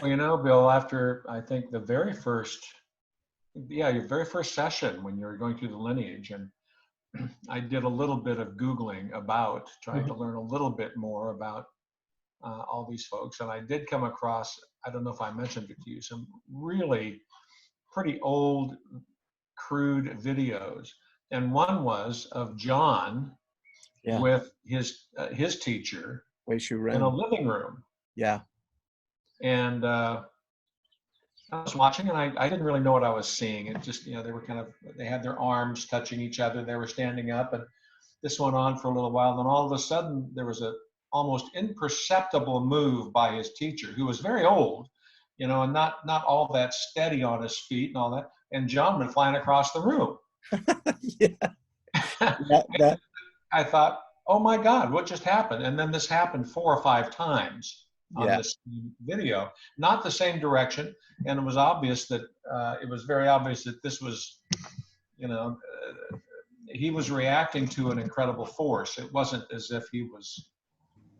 Well, you know, Bill, after I think the very first, yeah, your very first session when you were going through the lineage, and I did a little bit of Googling about, trying to Mhm. learn a little bit more about all these folks. And I did come across, I don't know if I mentioned it to you, some really pretty old, crude videos. And one was of John Yeah, with his teacher Wei Shu in a Ren. living room. Yeah, And I was watching, and I didn't really know what I was seeing. It just, they were they had their arms touching each other. They were standing up, and this went on for a little while. Then all of a sudden, there was a almost imperceptible move by his teacher, who was very old, and not all that steady on his feet and all that. And John went flying across the room. yeah. That I thought, oh my God, what just happened? And then this happened 4 or 5 times on yeah. this video, not the same direction. And it was obvious that it was very obvious that this was, you know, he was reacting to an incredible force. It wasn't as if he was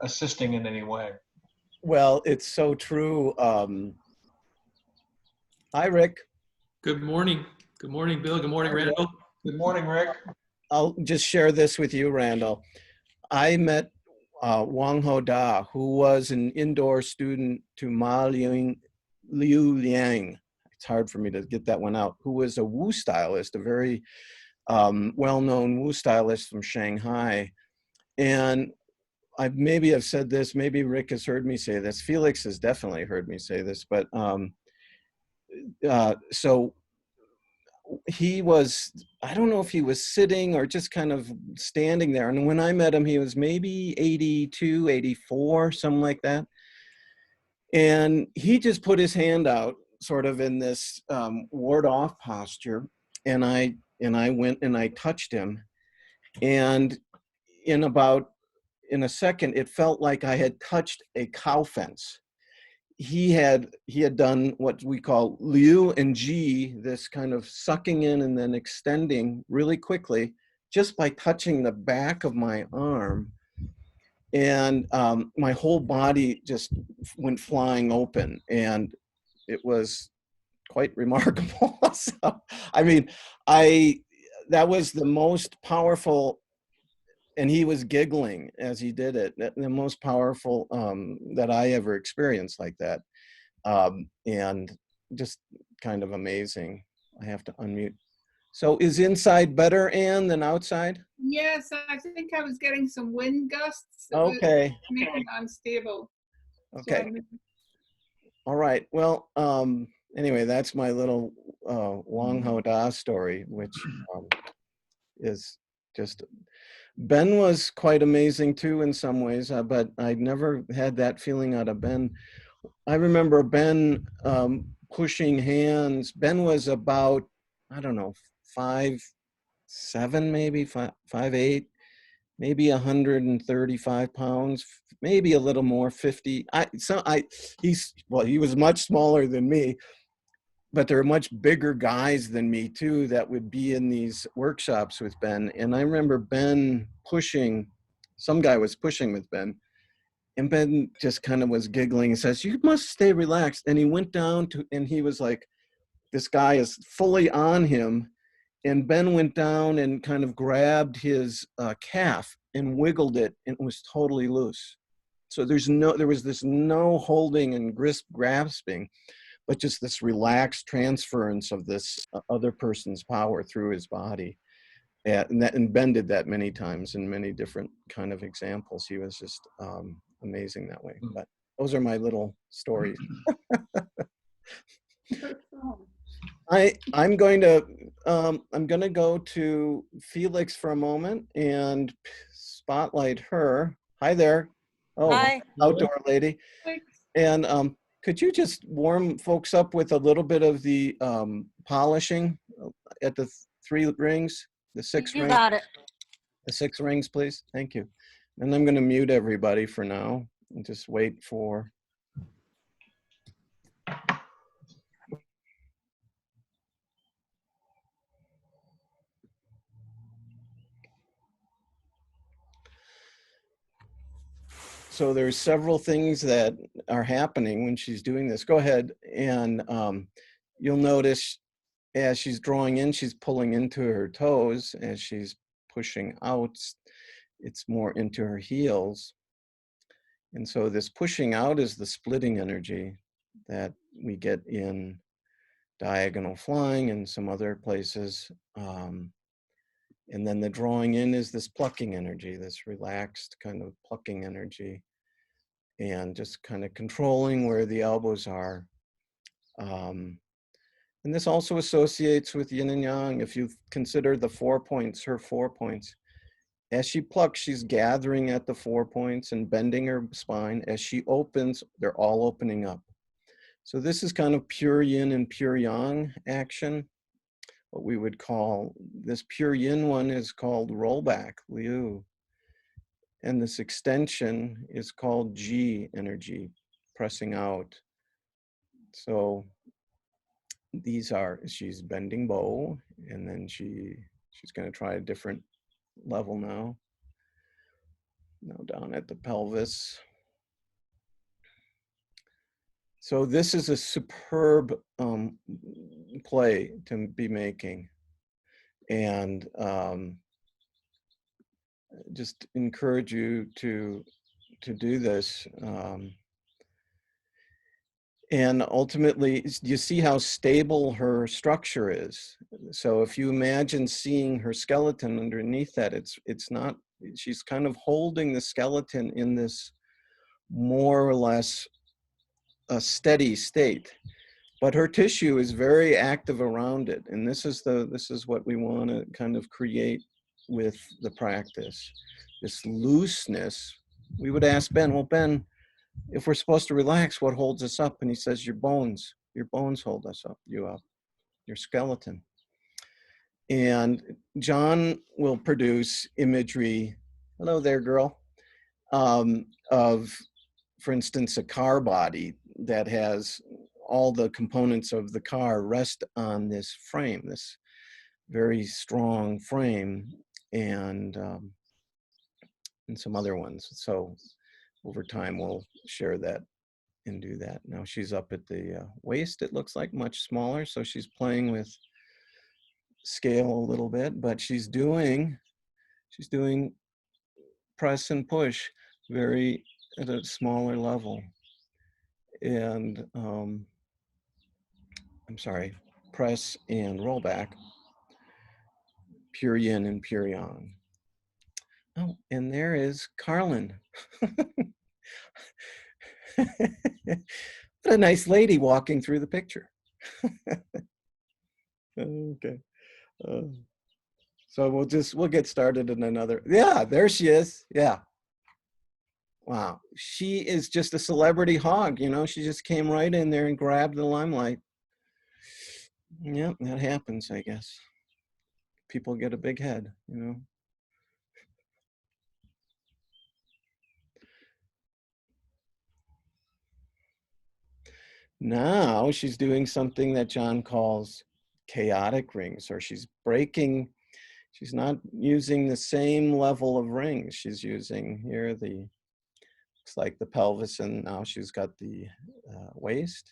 assisting in any way. Well, it's so true. Hi, Rick. Good morning. Good morning, Bill. Good morning, Hi, Rick. Randall. Good morning, Rick. I'll just share this with you, Randall. I met Wang Ho Da, who was an indoor student to Liu Liang. It's hard for me to get that one out. Who was a Wu stylist, a very well-known Wu stylist from Shanghai. And I maybe have said this, maybe Rick has heard me say this. Felix has definitely heard me say this, but so he was, I don't know if he was sitting or just kind of standing there. And when I met him, he was maybe 82, 84, something like that. And he just put his hand out sort of in this ward off posture. And I went and I touched him. And in about, in a second, it felt like I had touched a cow fence. He had done what we call Liu and Ji, this kind of sucking in and then extending really quickly, just by touching the back of my arm. And my whole body just went flying open, and it was quite remarkable. So, I mean, I that was the most powerful, and he was giggling as he did it. The most powerful that I ever experienced like that. And just kind of amazing. I have to unmute. So is inside better, Anne, than outside? Yes, I think I was getting some wind gusts. Okay. Making it unstable. Okay. All right. Well, anyway, that's my little Wang Ho Da story, which is just, Ben was quite amazing too in some ways, but I'd never had that feeling out of Ben. I remember Ben pushing hands. Ben was about, I don't know, 5'7", maybe 5'8", maybe 135 pounds, maybe a little more, 50. He was much smaller than me, but there are much bigger guys than me too that would be in these workshops with Ben. And I remember Ben pushing, some guy was pushing with Ben, and Ben just kind of was giggling and says, "You must stay relaxed." And he went down to, and he was like, this guy is fully on him. And Ben went down and kind of grabbed his calf and wiggled it, and it was totally loose. So there was this no holding and grasping, but just this relaxed transference of this other person's power through his body. And Ben did that many times in many different kind of examples. He was just amazing that way. But those are my little stories. I'm going to go to Felix for a moment and spotlight her. Hi there. Oh, Hi. outdoor lady. And could you just warm folks up with a little bit of the polishing at the 3 rings, the 6 You rings? got it. The 6 rings, please. Thank you. And I'm going to mute everybody for now and just wait for. So there's several things that are happening when she's doing this. Go ahead, and you'll notice as she's drawing in, she's pulling into her toes. As she's pushing out, it's more into her heels. And so this pushing out is the splitting energy that we get in diagonal flying and some other places. And then the drawing in is this plucking energy, this relaxed kind of plucking energy, and just kind of controlling where the elbows are. And this also associates with yin and yang. If you consider the 4 points, her 4 points, as she plucks, she's gathering at the 4 points and bending her spine. As she opens, they're all opening up. So this is kind of pure yin and pure yang action. What we would call, this pure yin one is called rollback, liu. And this extension is called ji energy, pressing out. So these are, she's bending bow, and then she's going to try a different level now. Now down at the pelvis. So this is a superb play to be making, and just encourage you to do this. And ultimately, you see how stable her structure is. So if you imagine seeing her skeleton underneath that, it's not, she's kind of holding the skeleton in this more or less a steady state, but her tissue is very active around it. And this is what we want to kind of create with the practice, this looseness. We would ask Ben, well, Ben, if we're supposed to relax, what holds us up? And he says, your bones hold us up, your skeleton. And John will produce imagery, hello there, girl, of, for instance, a car body that has all the components of the car rest on this frame, this very strong frame, and some other ones. So over time, we'll share that and do that. Now she's up at the waist, it looks like, much smaller. So she's playing with scale a little bit, but she's doing press and push very at a smaller level. And I'm sorry, press and roll back, pure yin and pure yang. Oh, and there is Carlin. What a nice lady walking through the picture. Okay. So we'll get started in another. Yeah, there she is. Yeah. Wow. She is just a celebrity hog, you know, she just came right in there and grabbed the limelight. Yeah, that happens, I guess. People get a big head, you know. Now she's doing something that John calls chaotic rings, or she's breaking, she's not using the same level of rings. She's using here looks like the pelvis, and now she's got the waist,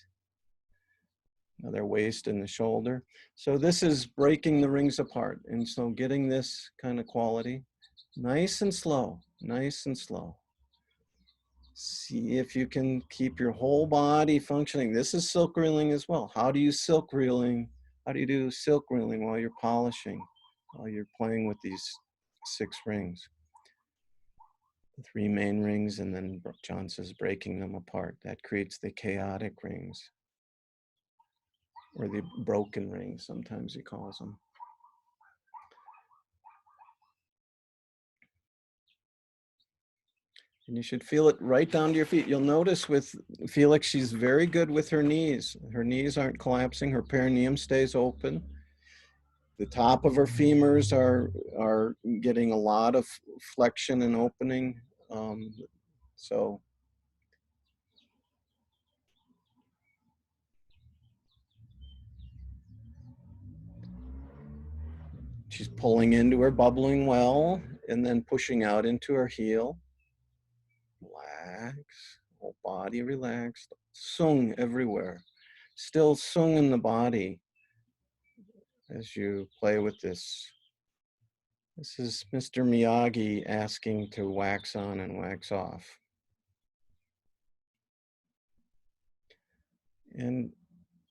another waist and the shoulder. So this is breaking the rings apart. And so getting this kind of quality, nice and slow, nice and slow. See if you can keep your whole body functioning. This is silk reeling as well. How do you silk reeling? How do you do silk reeling while you're polishing, while you're playing with these 6 rings? The 3 main rings, and then John says breaking them apart. That creates the chaotic rings, or the broken rings, sometimes he calls them. And you should feel it right down to your feet. You'll notice with Felix, she's very good with her knees. Her knees aren't collapsing. Her perineum stays open. The top of her femurs are getting a lot of flexion and opening. So she's pulling into her bubbling well, and then pushing out into her heel. relax, whole body relaxed, sung everywhere. Still sung in the body as you play with this. This is Mr. Miyagi asking to wax on and wax off. And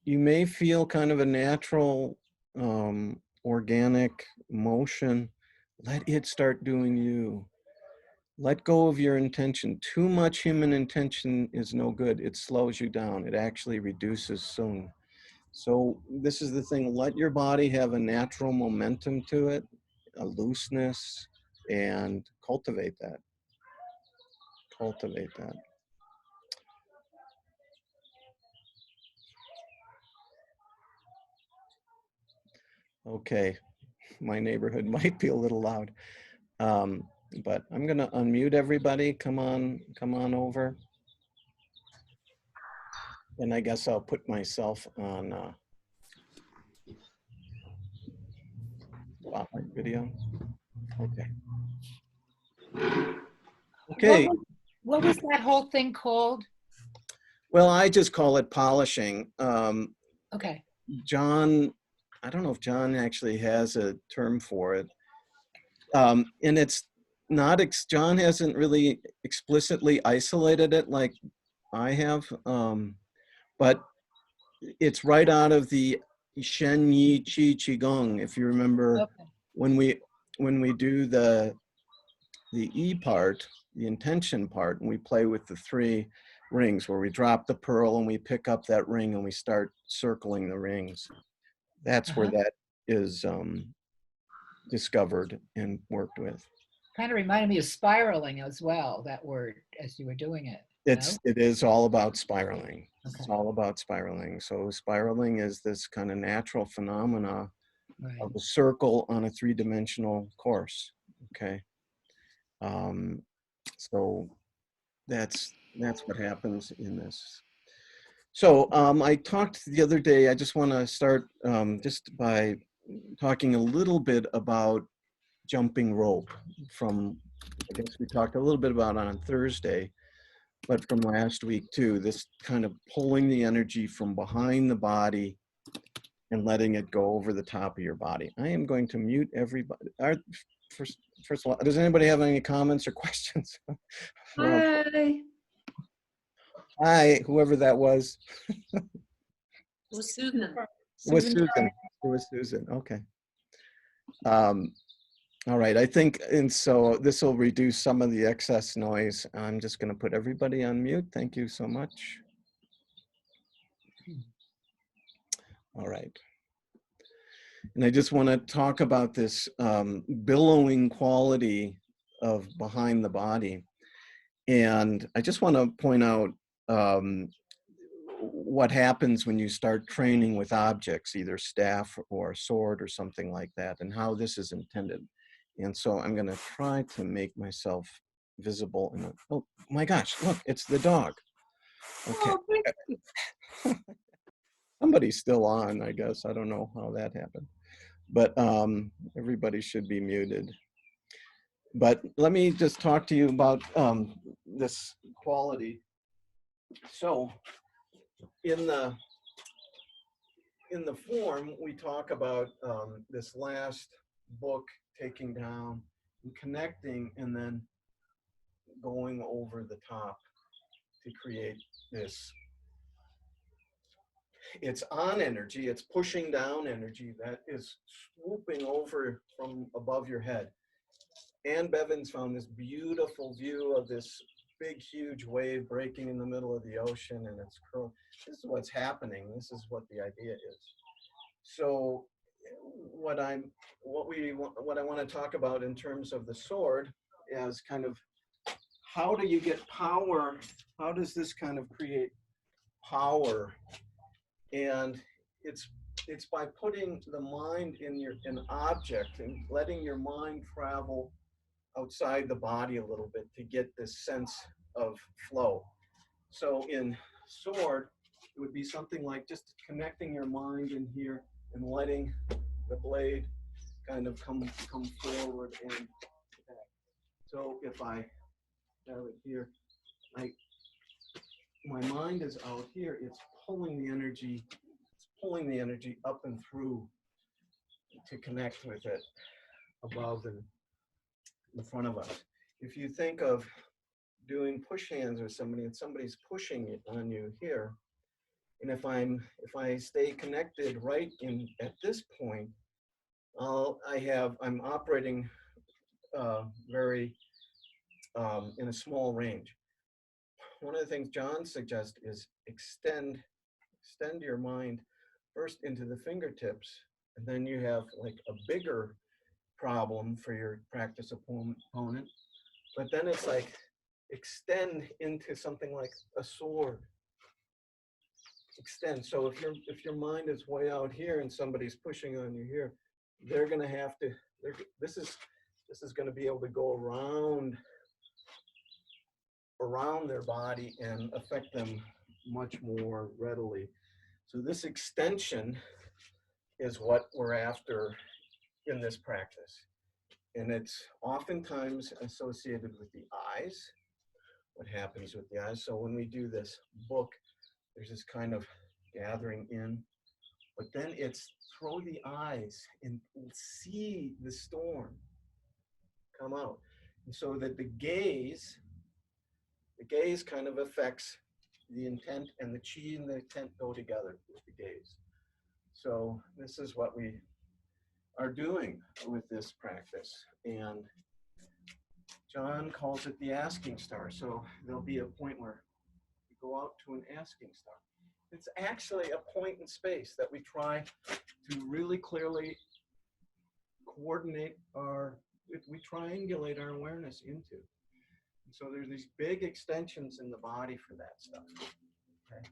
you may feel kind of a natural, organic motion. Let it start doing you. Let go of your intention. Too much human intention is no good. It slows you down. It actually reduces sung. So this is the thing. Let your body have a natural momentum to it, a looseness, and cultivate that. Cultivate that. Okay, my neighborhood might be a little loud, but I'm gonna unmute everybody. Come on over. And I guess I'll put myself on spotlight video. Okay. Okay. What was that whole thing called? Well, I just call it polishing. Okay. John, I don't know if John actually has a term for it. And it's not, John hasn't really explicitly isolated it like I have, but it's right out of the Shen Yi Qi Qigong. If you remember, Okay. when we do the E part, the intention part, and we play with the 3 rings where we drop the pearl and we pick up that ring and we start circling the rings. That's where that is discovered and worked with. Kind of reminded me of spiraling as well, that word, as you were doing it. It is all about spiraling. Okay. It's all about spiraling. So spiraling is this kind of natural phenomena Right. of a circle on a 3-dimensional course. Okay. So that's what happens in this. So I talked the other day, I just want to start just by talking a little bit about jumping rope from, I guess we talked a little bit about on Thursday, but from last week too, this kind of pulling the energy from behind the body and letting it go over the top of your body. I am going to mute everybody. First of all, does anybody have any comments or questions? Hi. Hi, whoever that was. It was Susan. It was Susan. It was Susan. Okay. All right. I think, and so this will reduce some of the excess noise. I'm just going to put everybody on mute. Thank you so much. All right. And I just want to talk about this billowing quality of behind the body. And I just want to point out what happens when you start training with objects, either staff or sword or something like that, and how this is intended. And so I'm going to try to make myself visible. Oh my gosh, look, it's the dog. Okay. Oh, Somebody's still on, I guess. I don't know how that happened. But everybody should be muted. But let me just talk to you about this quality. So in the form, we talk about this last book, taking down and connecting, and then going over the top to create this. It's on energy, it's pushing down energy that is swooping over from above your head. Ann Bevins found this beautiful view of this big, huge wave breaking in the middle of the ocean, and it's curling. This is what's happening. This is what the idea is. So what I want to talk about in terms of the sword is kind of, how do you get power? How does this kind of create power? And it's by putting the mind in an object and letting your mind travel outside the body a little bit to get this sense of flow. So in sword, it would be something like just connecting your mind in here and letting the blade kind of come forward and back. So if I have it here, I my mind is out here, it's pulling the energy, up and through to connect with it above and in front of us. If you think of doing push hands with somebody and somebody's pushing it on you here, and if I stay connected right in at this point, I'm operating very in a small range. One of the things John suggests is extend your mind first into the fingertips, and then you have like a bigger problem for your practice opponent. But then it's like extend into something like a sword. Extend. So if your mind is way out here and somebody's pushing on you here, they're going to have to. This is going to be able to go around their body and affect them much more readily. So this extension is what we're after in this practice. And it's oftentimes associated with the eyes, what happens with the eyes. So when we do this book, there's this kind of gathering in, but then it's throw the eyes and see the storm come out. And so that the gaze kind of affects the intent, and the chi and the intent go together with the gaze. So this is what we are doing with this practice. And John calls it the asking star. So there'll be a point where we go out to an asking star. It's actually a point in space that we try to really clearly coordinate we triangulate our awareness into. And so there's these big extensions in the body for that stuff. Okay.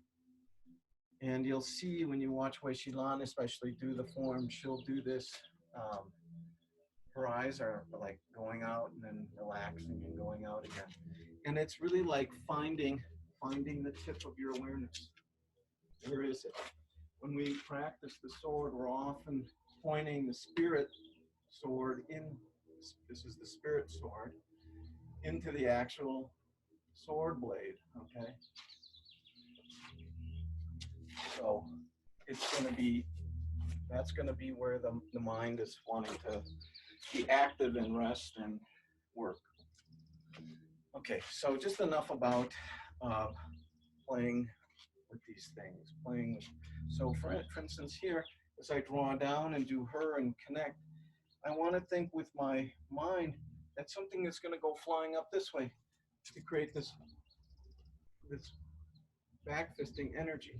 And you'll see when you watch Wei Shilan, especially do the form, she'll do this. Her eyes are like going out and then relaxing and going out again. And it's really like finding the tip of your awareness. Where is it? When we practice the sword, we're often pointing the spirit sword in, this is the spirit sword, into the actual sword blade, okay? So it's going to be, that's going to be where the mind is wanting to be active and rest and work. Okay, so just enough about playing with these things. So for instance here, as I draw down and do her and connect, I want to think with my mind that something is going to go flying up this way to create this back fisting energy.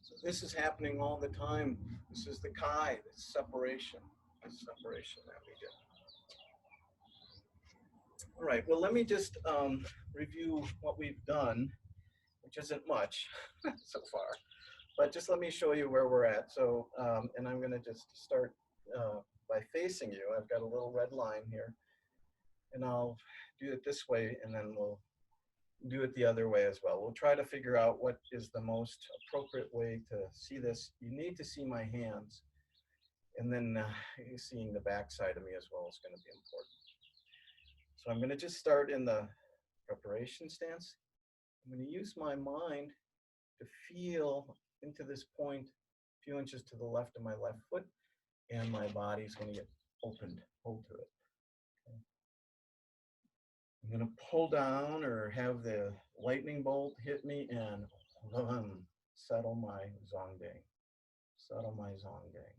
So this is happening all the time. This is the Kai, this separation that we get. All right, well, let me just review what we've done, which isn't much so far, but just let me show you where we're at. So, and I'm gonna just start by facing you. I've got a little red line here, and I'll do it this way, and then we'll do it the other way as well. We'll try to figure out what is the most appropriate way to see this. You need to see my hands, and then seeing the back side of me as well is going to be important. So I'm going to just start in the preparation stance. I'm going to use my mind to feel into this point a few inches to the left of my left foot, and my body's going to get opened, hold to it. Okay. I'm going to pull down or have the lightning bolt hit me and settle my zongding. Settle my zongding.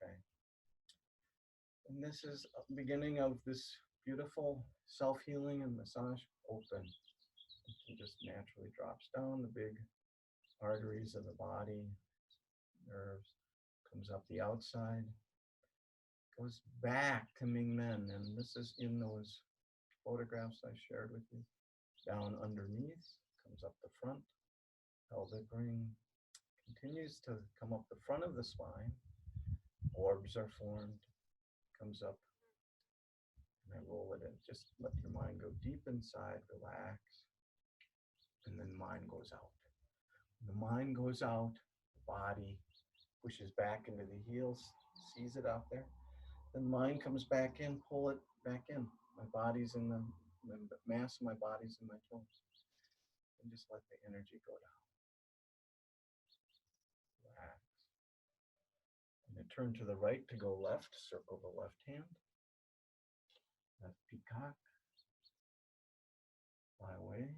Okay. And this is the beginning of this beautiful self-healing and massage. Open. It just naturally drops down the big arteries of the body, nerves, comes up the outside, goes back to Ming Men, and this is in those photographs I shared with you. Down underneath, comes up the front, pelvic ring, continues to come up the front of the spine, orbs are formed, comes up, and I roll it in. Just let your mind go deep inside, relax, and then mind goes out. When the mind goes out, the body pushes back into the heels, sees it out there. Then mind comes back in, pull it back in. My body's in the The mass of my body's in my toes. And just let the energy go down. Relax. And then turn to the right to go left. Circle the left hand. Left peacock. Fly away.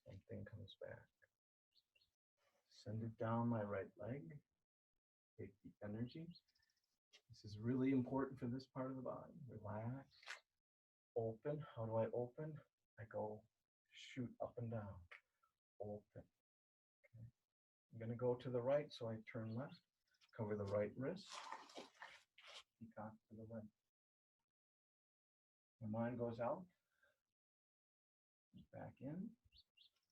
Same thing comes back. Send it down my right leg. Take the energy. This is really important for this part of the body. Relax. Open. How do I open? I go shoot up and down. Open. Okay. I'm going to go to the right, so I turn left. Cover the right wrist. Peacock to the right. My mind goes out. Back in.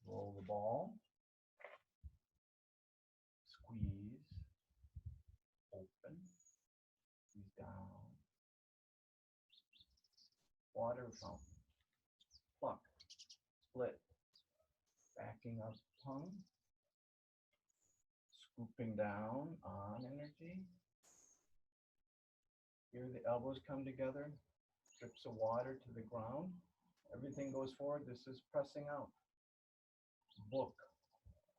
Roll the ball. Squeeze. Open. Squeeze down. Water fountain. Pluck. Split. Backing up tongue. Scooping down on energy. Here the elbows come together. Drips of water to the ground. Everything goes forward. This is pressing out. Book.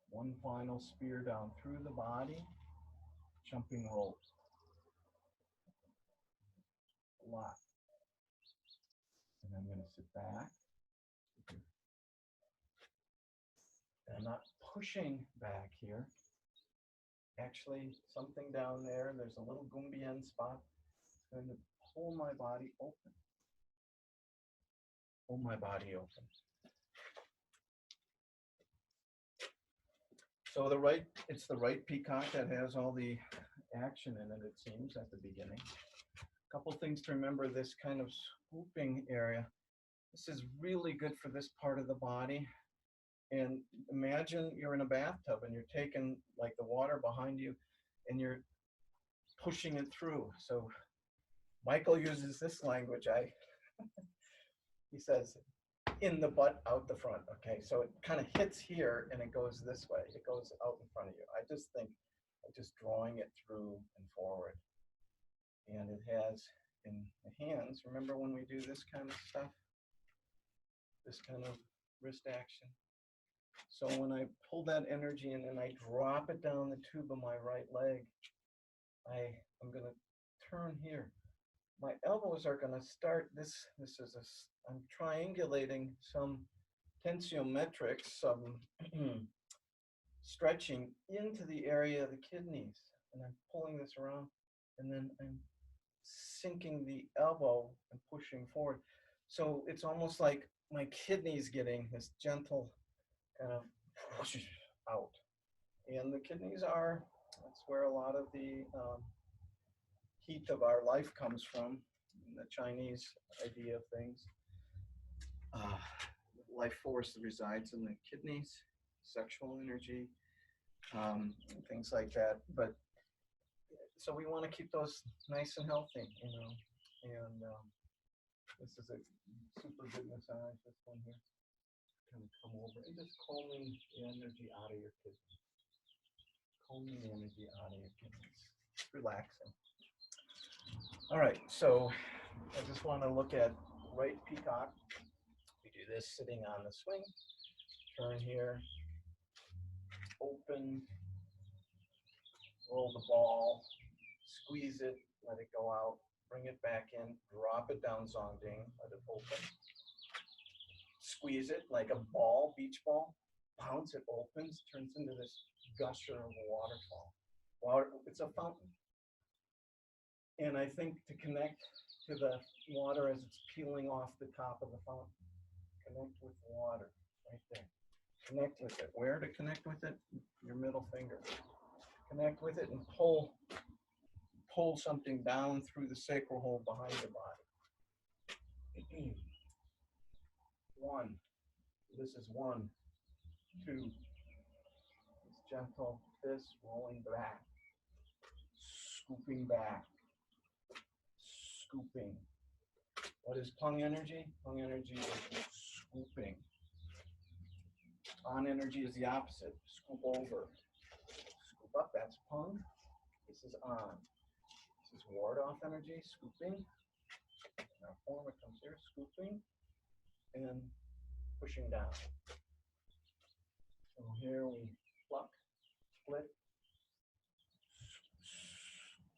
One final spear down through the body. Jumping rope. Lock. And I'm going to sit back. And I'm not pushing back here. Actually, something down there, there's a little Gumbien spot. It's going to pull my body open. Pull my body open. So it's the right peacock that has all the action in it, it seems, at the beginning. A couple things to remember, this kind of swooping area. This is really good for this part of the body. And imagine you're in a bathtub and you're taking like the water behind you and you're pushing it through. So Michael uses this language. He says, in the butt, out the front. Okay, so it kind of hits here and it goes this way. It goes out in front of you. I just think of just drawing it through and forward. And it has in the hands, remember when we do this kind of stuff? This kind of wrist action. So when I pull that energy in and I drop it down the tube of my right leg, I'm going to turn here. My elbows are going to start, I'm triangulating some tensiometrics, some stretching into the area of the kidneys. And I'm pulling this around and then I'm sinking the elbow and pushing forward. So it's almost like my kidneys getting this gentle kind of push out. And the kidneys that's where a lot of the heat of our life comes from, the Chinese idea of things. Life force resides in the kidneys, sexual energy, things like that. But so we want to keep those nice and healthy, and this is a super good massage, this one here. Kind of come over and just combing the energy out of your kidneys. Combing the energy out of your kidneys. Relaxing. All right, so I just want to look at right peacock. We do this sitting on the swing. Turn here. Open. Roll the ball. Squeeze it. Let it go out. Bring it back in. Drop it down, Zongding. Let it open. Squeeze it like a ball, beach ball. Bounce, it opens, turns into this gusher of a waterfall. It's a fountain. And I think to connect to the water as it's peeling off the top of the fountain. Connect with the water right there. Connect with it. Where to connect with it? Your middle finger. Connect with it and pull something down through the sacral hole behind your body. One. This is 1, 2. It's gentle. This rolling back. Scooping back. Scooping. What is Pung energy? Pung energy is scooping. On energy is the opposite. Scoop over. Scoop up, that's Pung. This is on. This is ward off energy, scooping. Now form, it comes here, scooping. and pushing down. So here we pluck, split,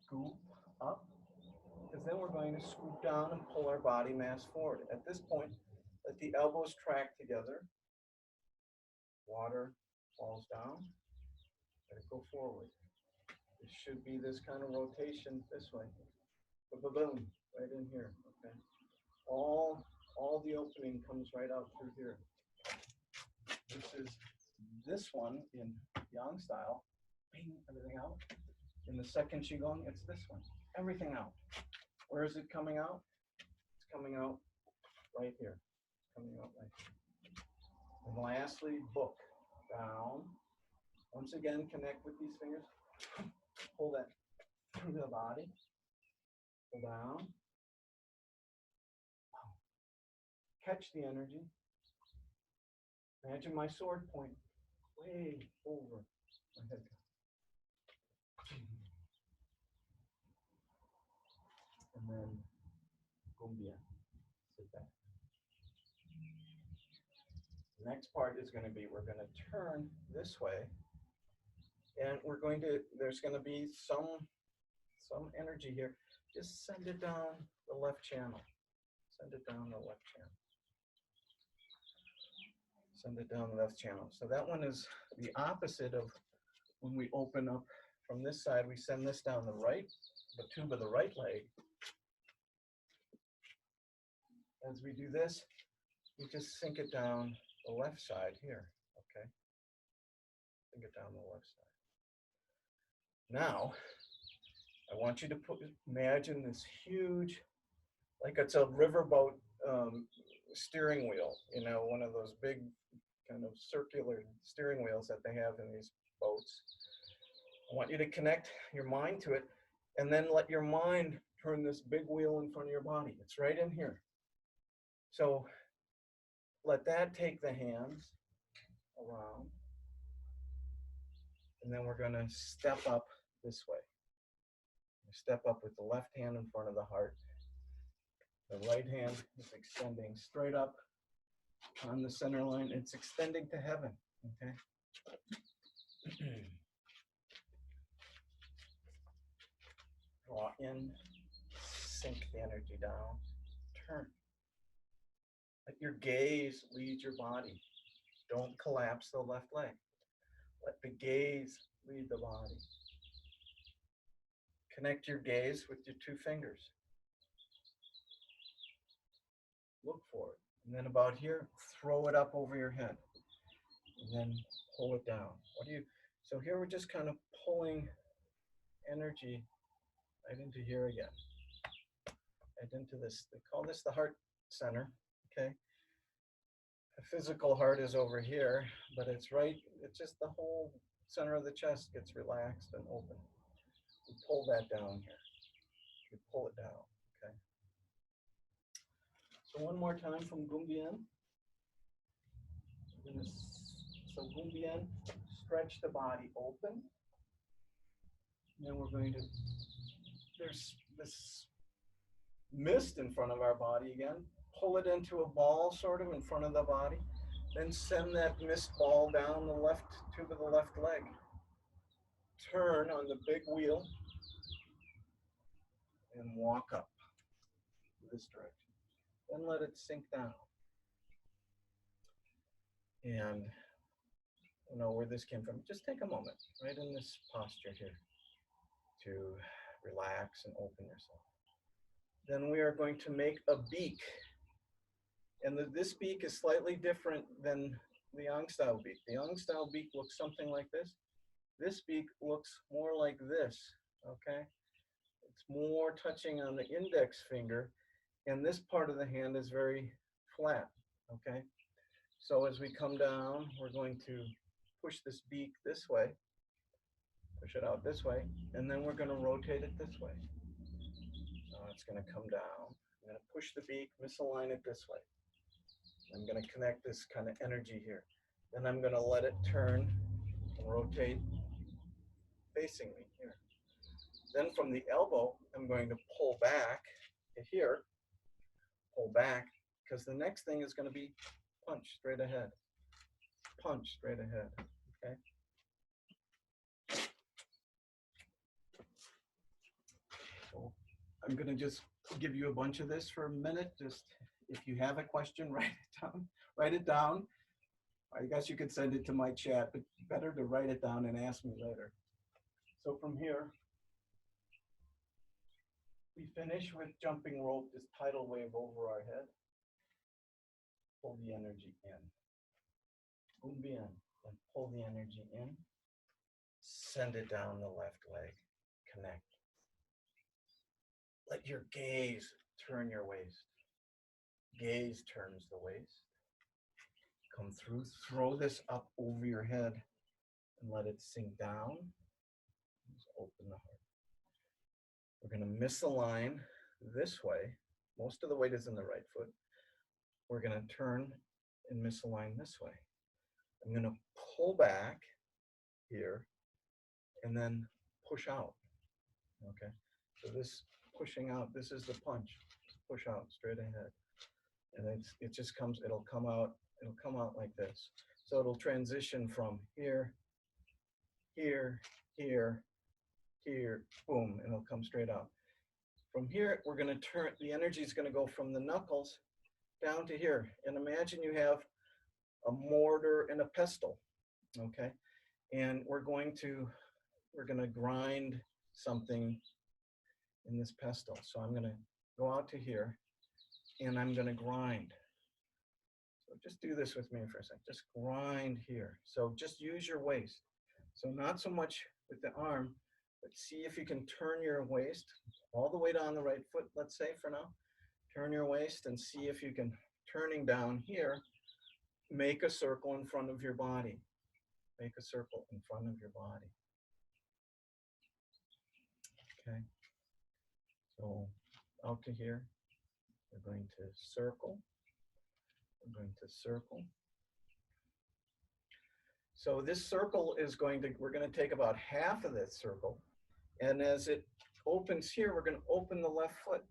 scoop up, because then we're going to scoop down and pull our body mass forward. At this point, let the elbows track together. Water falls down, let it go forward. It should be this kind of rotation this way. Boom, right in here, okay? All the opening comes right out through here. This is this one in Yang style, bing, everything out. In the second Qigong, it's this one, everything out. Where is it coming out? It's coming out right here, coming out right here. And lastly, book, down. Once again, connect with these fingers. Pull that through the body. Pull down. Catch the energy. Imagine my sword point way over my head. And then Gumbia. Sit back. The next part is going to be, we're going to turn this way. And we're going to, there's going to be some energy here. Just send it down the left channel. Send it down the left channel. Send it down the left channel. So that one is the opposite of when we open up from this side. We send this down the right, the tube of the right leg. As we do this, we just sink it down the left side here, okay? Sink it down the left side. Now, I want you to imagine this huge, like it's a riverboat steering wheel, you know, one of those big kind of circular steering wheels that they have in these boats. I want you to connect your mind to it and then let your mind turn this big wheel in front of your body. It's right in here. So let that take the hands around. And then we're going to step up this way. Step up with the left hand in front of the heart. The right hand is extending straight up on the center line. It's extending to heaven, okay? Draw in, sink the energy down, turn. Let your gaze lead your body. Don't collapse the left leg. Let the gaze lead the body. Connect your gaze with your two fingers. Look for it. And then about here, throw it up over your head. And then pull it down. So here we're just kind of pulling energy right into here again. Right into this. They call this the heart center, okay? The physical heart is over here, but it's just the whole center of the chest gets relaxed and open. We pull that down here. We pull it down, okay? So one more time from Gumbien. So Gumbien, stretch the body open. And then we're going to, there's this mist in front of our body again. Pull it into a ball sort of in front of the body. Then send that mist ball down the left tube of the left leg. Turn on the big wheel and walk up this direction. Then let it sink down. And you know where this came from. Just take a moment, right in this posture here, to relax and open yourself. Then we are going to make a beak. And this beak is slightly different than the Yang style beak. The Yang style beak looks something like this. This beak looks more like this, okay? It's more touching on the index finger, and this part of the hand is very flat, okay? So as we come down, we're going to push this beak this way, push it out this way, and then we're going to rotate it this way. It's going to come down. I'm going to push the beak, misalign it this way. I'm going to connect this kind of energy here. Then I'm going to let it turn and rotate facing me here. Then from the elbow, I'm going to pull back to here, pull back, because the next thing is going to be punch straight ahead. Punch straight ahead, okay? So I'm going to just give you a bunch of this for a minute. Just if you have a question, write it down. Write it down. I guess you could send it to my chat, but better to write it down and ask me later. So from here, we finish with jumping rope, this tidal wave over our head. Pull the energy in. Boom in, and pull the energy in. Send it down the left leg. Connect. Let your gaze turn your waist. Gaze turns the waist. Come through, throw this up over your head and let it sink down. Just open the heart. We're going to misalign this way. Most of the weight is in the right foot. We're going to turn and misalign this way. I'm going to pull back here and then push out. Okay, so this pushing out, this is the punch. Push out straight ahead. And it just comes, it'll come out like this. So it'll transition from here, here, here, here, boom, and it'll come straight out. From here, we're going to turn, the energy is going to go from the knuckles down to here. And imagine you have a mortar and a pestle, okay? And we're going to grind something in this pestle. So I'm going to go out to here and I'm going to grind. So just do this with me for a second. Just grind here. So just use your waist. So not so much with the arm, but see if you can turn your waist all the way down the right foot, let's say for now. Turn your waist and see if you can, turning down here, make a circle in front of your body. Make a circle in front of your body. Okay. So out to here, we're going to circle. We're going to circle. So this circle is going to, we're going to take about half of this circle. And as it opens here, we're going to open the left foot.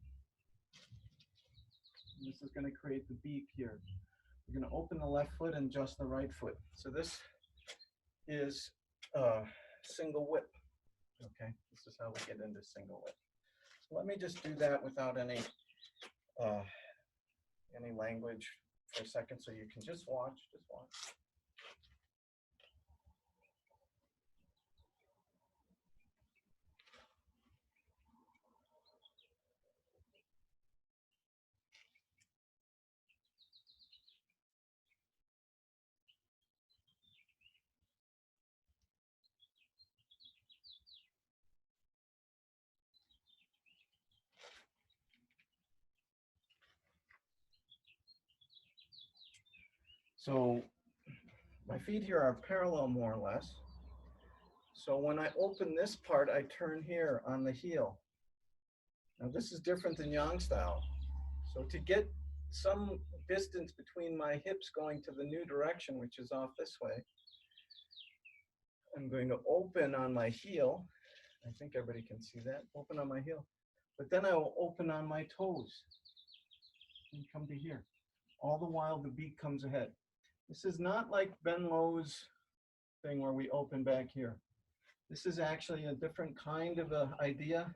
This is going to create the beak here. We're going to open the left foot and adjust the right foot. So this is single whip. Okay, this is how we get into single whip. So let me just do that without any language for a second, so you can just watch. So my feet here are parallel more or less. So when I open this part, I turn here on the heel. Now this is different than yang style. So to get some distance between my hips going to the new direction, which is off this way, I'm going to open on my heel. I think everybody can see that. Open on my heel. But then I will open on my toes and come to here. All the while the beak comes ahead. This is not like Ben Lowe's thing where we open back here. This is actually a different kind of an idea,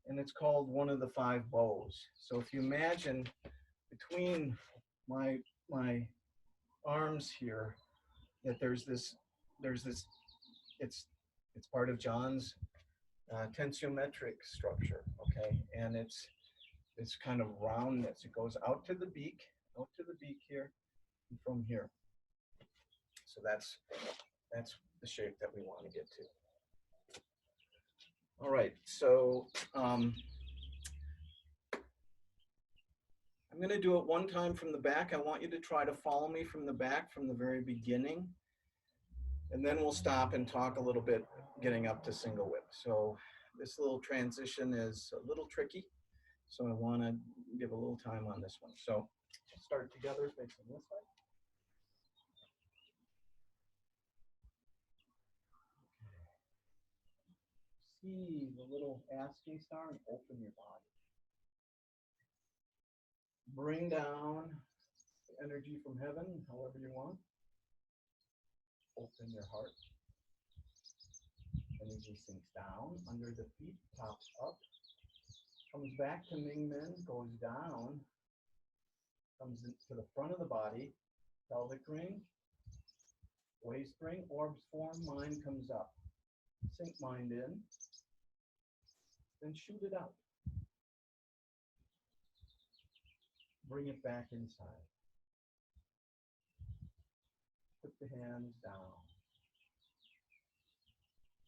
and it's called one of the 5 bows. So if you imagine between my arms here, that there's this, it's part of John's tensiometric structure, okay? And it's this kind of roundness. It goes out to the beak here, and from here. So that's the shape that we want to get to. All right, so I'm going to do it one time from the back. I want you to try to follow me from the back from the very beginning. And then we'll stop and talk a little bit getting up to single whip. So this little transition is a little tricky. So I want to give a little time on this one. So start together facing this way. See the little asking star and open your body. Bring down, energy from heaven, however you want. Open your heart. Energy sinks down under the feet, pops up, comes back to Ming Men, goes down, comes into the front of the body, pelvic ring, waist ring, orbs form, mind comes up. Sink mind in, then shoot it out. Bring it back inside. Put the hands down.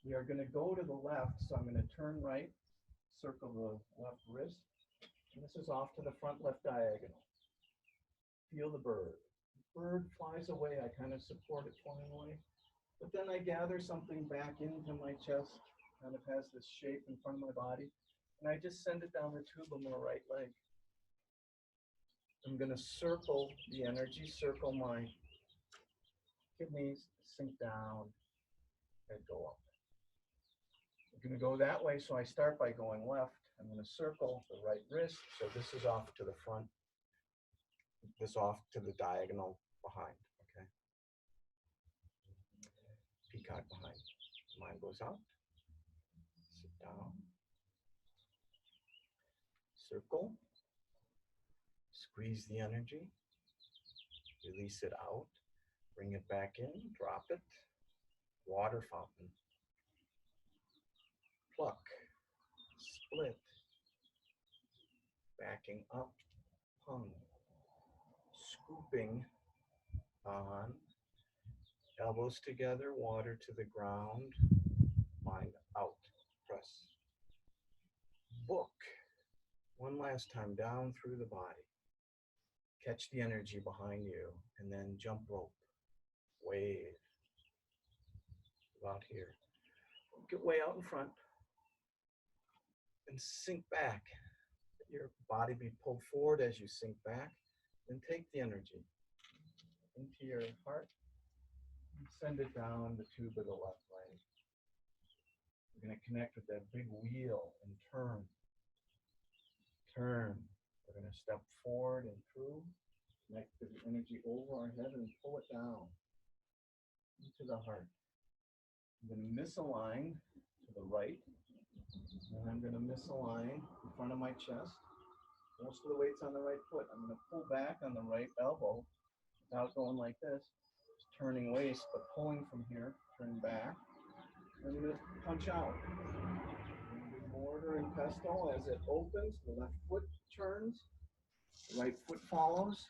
We are going to go to the left, so I'm going to turn right, circle the left wrist, and this is off to the front left diagonal. Feel the bird. The bird flies away. I kind of support it flying away, but then I gather something back into my chest, kind of has this shape in front of my body, and I just send it down the tube of my right leg. I'm going to circle the energy, circle my kidneys, sink down, and go up. I'm going to go that way, so I start by going left. I'm going to circle the right wrist, so this is off to the front, this off to the diagonal behind, okay? Peacock behind. Mind goes out, sit down, circle, squeeze the energy, release it out, bring it back in, drop it, water fountain, pluck, split, backing up, hung, scooping on, elbows together, water to the ground, mind out, press. Book, one last time down through the body. Catch the energy behind you, and then jump rope, wave, about here. Get way out in front, and sink back. Let your body be pulled forward as you sink back, and take the energy into your heart, and send it down the tube of the left leg. We're going to connect with that big wheel and turn. Turn. We're going to step forward and through, connect the energy over our head and pull it down into the heart. I'm going to misalign to the right, and I'm going to misalign in front of my chest. Most of the weight's on the right foot. I'm going to pull back on the right elbow without going like this, just turning waist, but pulling from here, turn back. I'm going to punch out. Mortar and pestle as it opens, the left foot turns, the right foot follows.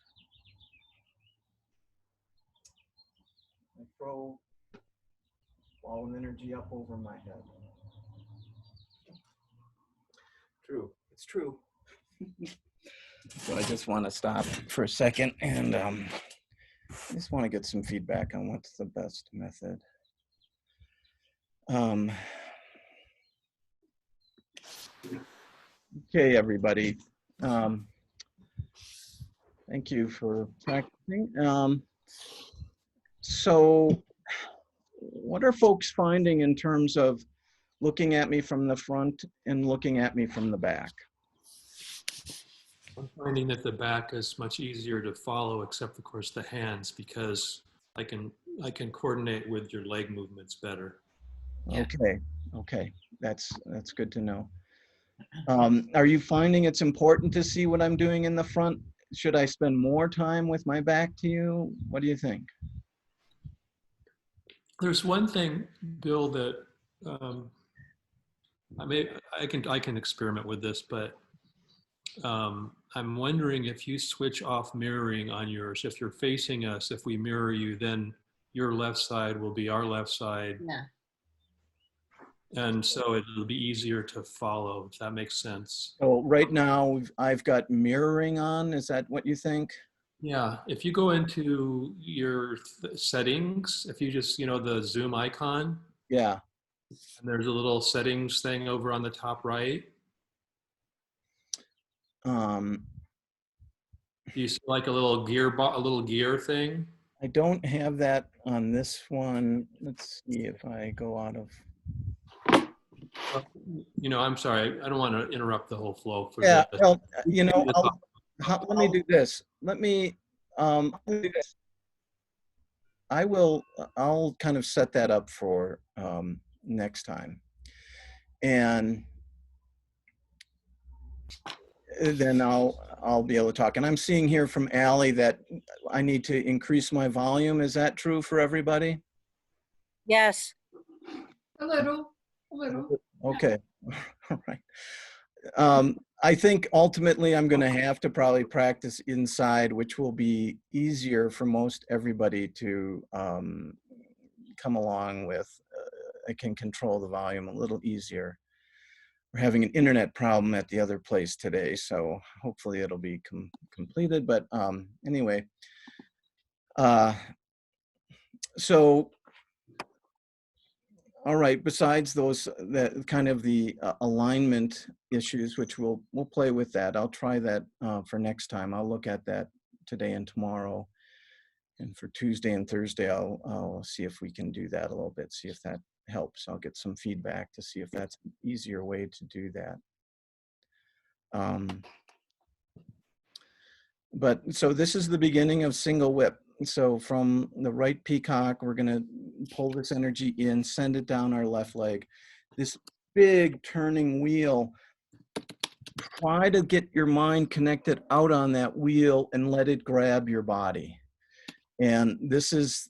I throw ball of energy up over my head. True, it's true. So I just want to stop for a second and I just want to get some feedback on what's the best method. Okay, everybody. Thank you for practicing. So what are folks finding in terms of looking at me from the front and looking at me from the back? I'm finding that the back is much easier to follow, except of course the hands, because I can coordinate with your leg movements better. Yeah. Okay, that's good to know. Are you finding it's important to see what I'm doing in the front? Should I spend more time with my back to you? What do you think? There's one thing, Bill, that I can experiment with this, but I'm wondering if you switch off mirroring on yours. If you're facing us, if we mirror you, then your left side will be our left side. Yeah. And so it'll be easier to follow, if that makes sense. So right now I've got mirroring on. Is that what you think? Yeah, if you go into your settings, if you just, the zoom icon, Yeah. and there's a little settings thing over on the top right. Do you see like a little gear thing? I don't have that on this one. Let's see if I go out of. I'm sorry. I don't want to interrupt the whole flow for Yeah, this. well, let me do this. Let me Um, I'll kind of set that up for next time. And then I'll be able to talk. And I'm seeing here from Allie that I need to increase my volume. Is that true for everybody? Yes. A little, a little. Okay. All right. I think ultimately I'm going to have to probably practice inside, which will be easier for most everybody to come along with. I can control the volume a little easier. We're having an internet problem at the other place today, so hopefully it'll be completed. But anyway, so all right. Besides those, that kind of the alignment issues, which we'll play with that. I'll try that for next time. I'll look at that today and tomorrow, and for Tuesday and Thursday, I'll see if we can do that a little bit. See if that helps. I'll get some feedback to see if that's an easier way to do that. But so this is the beginning of single whip. So from the right peacock, we're going to pull this energy in, send it down our left leg. This big turning wheel, try to get your mind connected out on that wheel and let it grab your body. And this is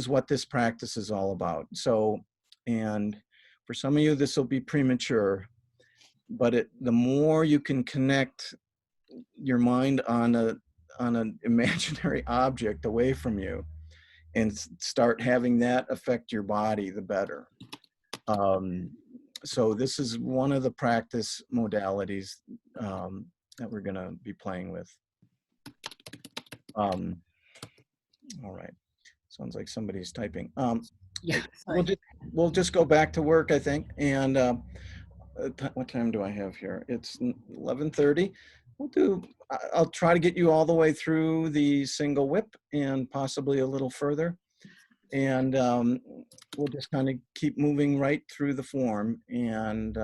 what this practice is all about. So, and for some of you, this will be premature, but the more you can connect your mind on an imaginary object away from you and start having that affect your body, the better. So this is one of the practice modalities that we're going to be playing with. All right. Sounds like somebody's typing. Yeah. We'll just go back to work, I think. And what time do I have here? It's 11:30. I'll try to get you all the way through the single whip and possibly a little further. And we'll just kind of keep moving right through the form. And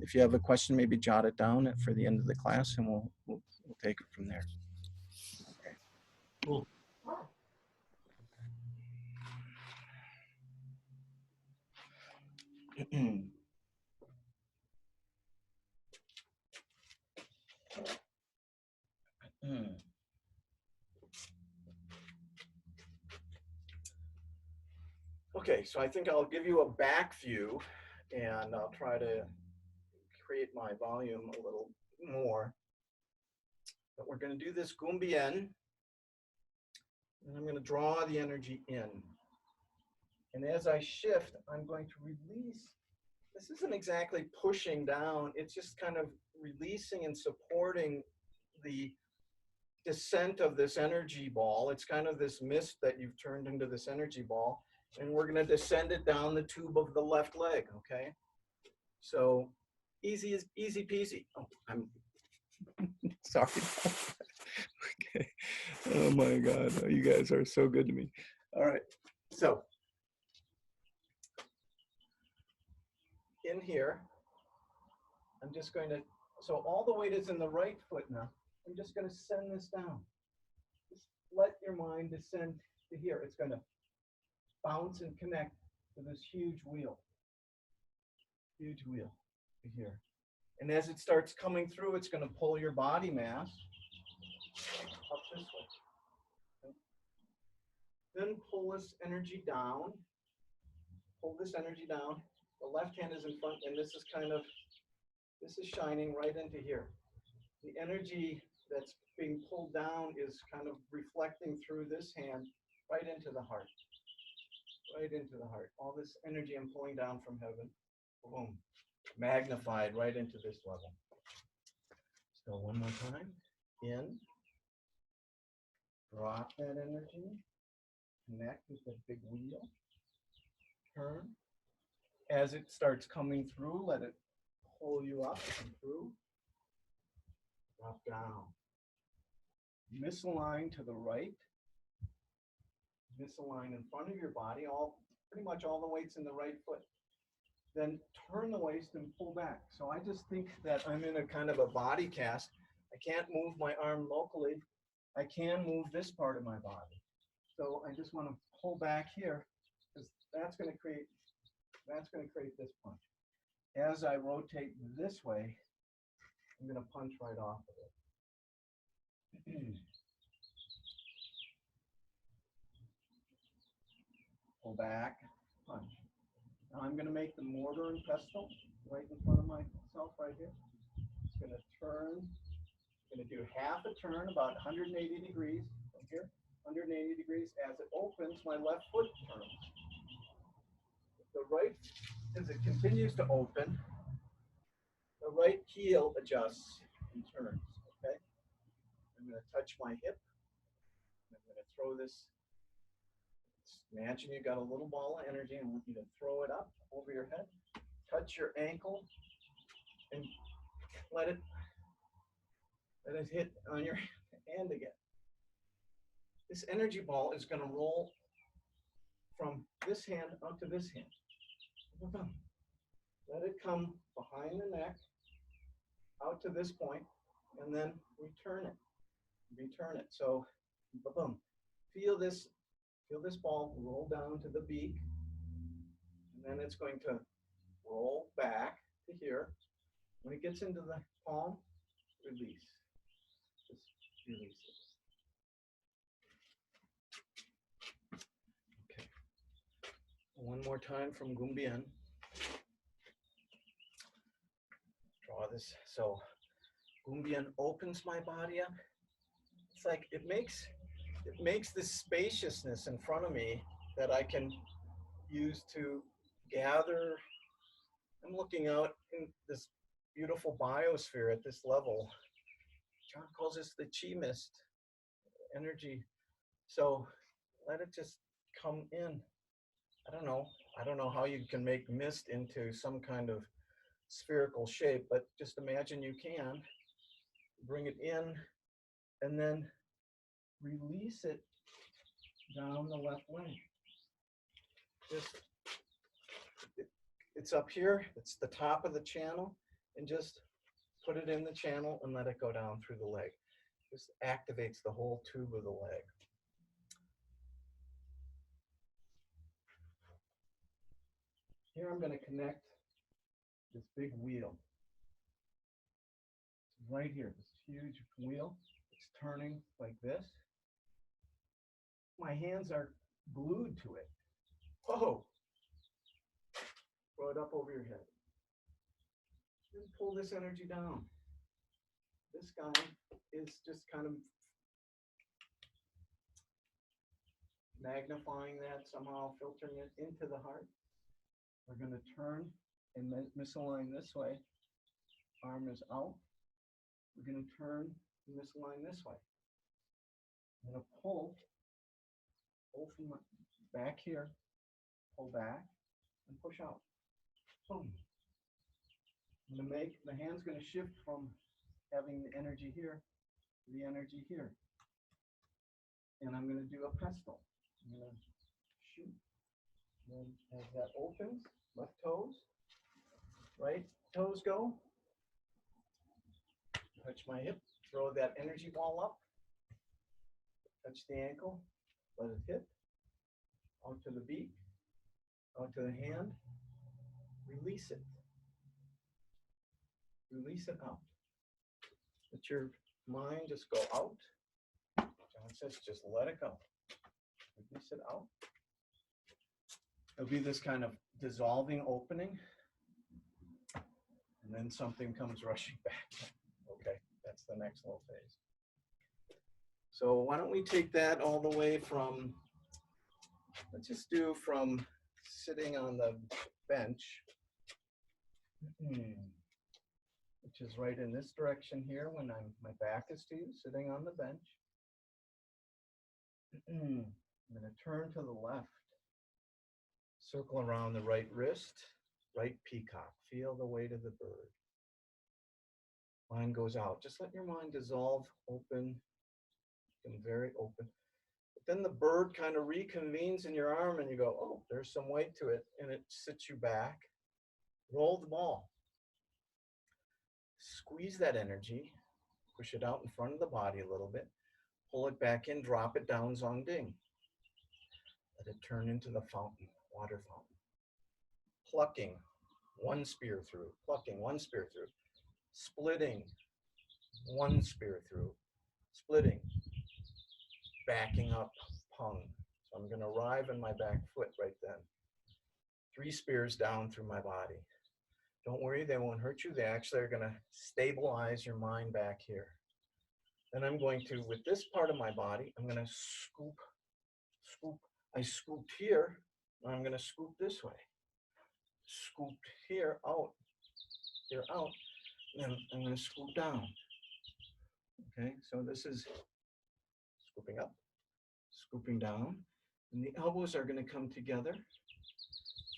if you have a question, maybe jot it down for the end of the class, and we'll take it from there. Okay. Cool. Okay, so I think I'll give you a back view, and I'll try to create my volume a little more. But we're going to do this gumbien, and I'm going to draw the energy in. And as I shift, I'm going to release. This isn't exactly pushing down, it's just kind of releasing and supporting the descent of this energy ball. It's kind of this mist that you've turned into this energy ball, and we're going to descend it down the tube of the left leg, okay? So easy peasy. Oh, I'm sorry. Okay. Oh my God, you guys are so good to me. All right, so in here, I'm just going to, so all the weight is in the right foot now. I'm just going to send this down. Just let your mind descend to here. It's going to bounce and connect to this huge wheel to here. And as it starts coming through, it's going to pull your body mass up this way. Okay. Then pull this energy down. Pull this energy down. The left hand is in front, and this is shining right into here. The energy that's being pulled down is kind of reflecting through this hand right into the heart. Right into the heart. All this energy I'm pulling down from heaven, boom, magnified right into this level. So one more time. In. Drop that energy. Connect with the big wheel. Turn. As it starts coming through, let it pull you up and through. Drop down. Misalign to the right. Misalign in front of your body. Pretty much all the weight's in the right foot. Then turn the waist and pull back. So I just think that I'm in a kind of a body cast. I can't move my arm locally. I can move this part of my body. So I just want to pull back here because that's going to create this punch. As I rotate this way, I'm going to punch right off of it. Pull back, punch. Now I'm going to make the mortar and pestle right in front of myself right here. It's going to turn. I'm going to do half a turn, about 180 degrees from here. 180 degrees. As it opens, my left foot turns. The right, as it continues to open, the right heel adjusts and turns. Okay. I'm going to touch my hip. I'm going to throw this. Imagine you got a little ball of energy. I want you to throw it up over your head. Touch your ankle and let it hit on your hand again. This energy ball is going to roll from this hand onto this hand. Let it come behind the neck, out to this point, and then return it. Return it. So, boom. Feel this ball roll down to the beak, and then it's going to roll back to here. When it gets into the palm, release. Just release it. Okay. One more time from Gumbien. Draw this. So Gumbien opens my body up. It's like it makes this spaciousness in front of me that I can use to gather. I'm looking out in this beautiful biosphere at this level. John calls this the chi mist energy. So let it just come in. I don't know how you can make mist into some kind of spherical shape, but just imagine you can. Bring it in and then release it down the left leg. It's up here, it's the top of the channel, and just put it in the channel and let it go down through the leg. This activates the whole tube of the leg. Here I'm going to connect this big wheel. Right here, this huge wheel. It's turning like this. My hands are glued to it. Whoa! Throw it up over your head. Just pull this energy down. This guy is just kind of magnifying that, somehow filtering it into the heart. We're going to turn and misalign this way. Arm is out. We're going to turn and misalign this way. I'm going to pull from back here, pull back, and push out. Boom. I'm going to make, the hand's going to shift from having the energy here to the energy here. And I'm going to do a pestle. I'm going to shoot. And then as that opens, left toes, right toes go. Touch my hip, throw that energy ball up. Touch the ankle, let it hit. Out to the beak, out to the hand. Release it. Release it out. Let your mind just go out. John says just let it go. Release it out. It'll be this kind of dissolving opening. And then something comes rushing back. Okay, that's the next little phase. So why don't we take that all the way from, let's just do from sitting on the bench, which is right in this direction here when my back is to you, sitting on the bench. I'm going to turn to the left, circle around the right wrist, right peacock. Feel the weight of the bird. Mind goes out. Just let your mind dissolve, open, become very open. But then the bird kind of reconvenes in your arm and you go, oh, there's some weight to it, and it sits you back. Roll the ball. Squeeze that energy, push it out in front of the body a little bit. Pull it back in, drop it down, zong ding. Let it turn into the fountain, water fountain. Plucking, one spear through, plucking, one spear through. Splitting, one spear through. Splitting, backing up, pung. So I'm going to arrive in my back foot right then. 3 spears down through my body. Don't worry, they won't hurt you. They actually are going to stabilize your mind back here. Then I'm going to, with this part of my body, I'm going to scoop. I scooped here. Now I'm going to scoop this way. Scooped here, out. Here, out. And then I'm going to scoop down. Okay, so this is scooping up, scooping down. And the elbows are going to come together.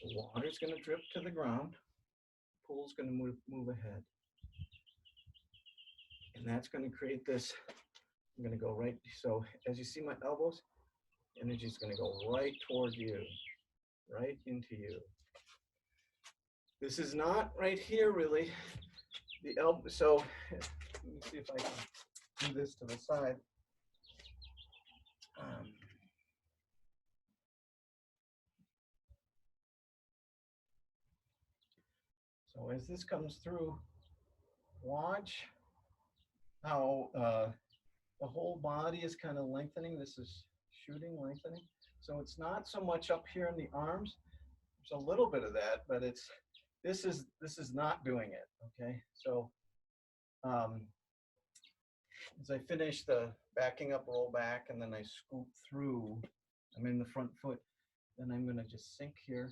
The water's going to drip to the ground. Pool's going to move ahead. And that's going to create this. I'm going to go right. So as you see my elbows, energy is going to go right toward you, right into you. This is not right here, really. The elbow. So let me see if I can do this to the side. So as this comes through, watch how the whole body is kind of lengthening. This is shooting, lengthening. So it's not so much up here in the arms. There's a little bit of that, but this is not doing it. Okay, so as I finish the backing up, roll back, and then I scoop through. I'm in the front foot. Then I'm going to just sink here.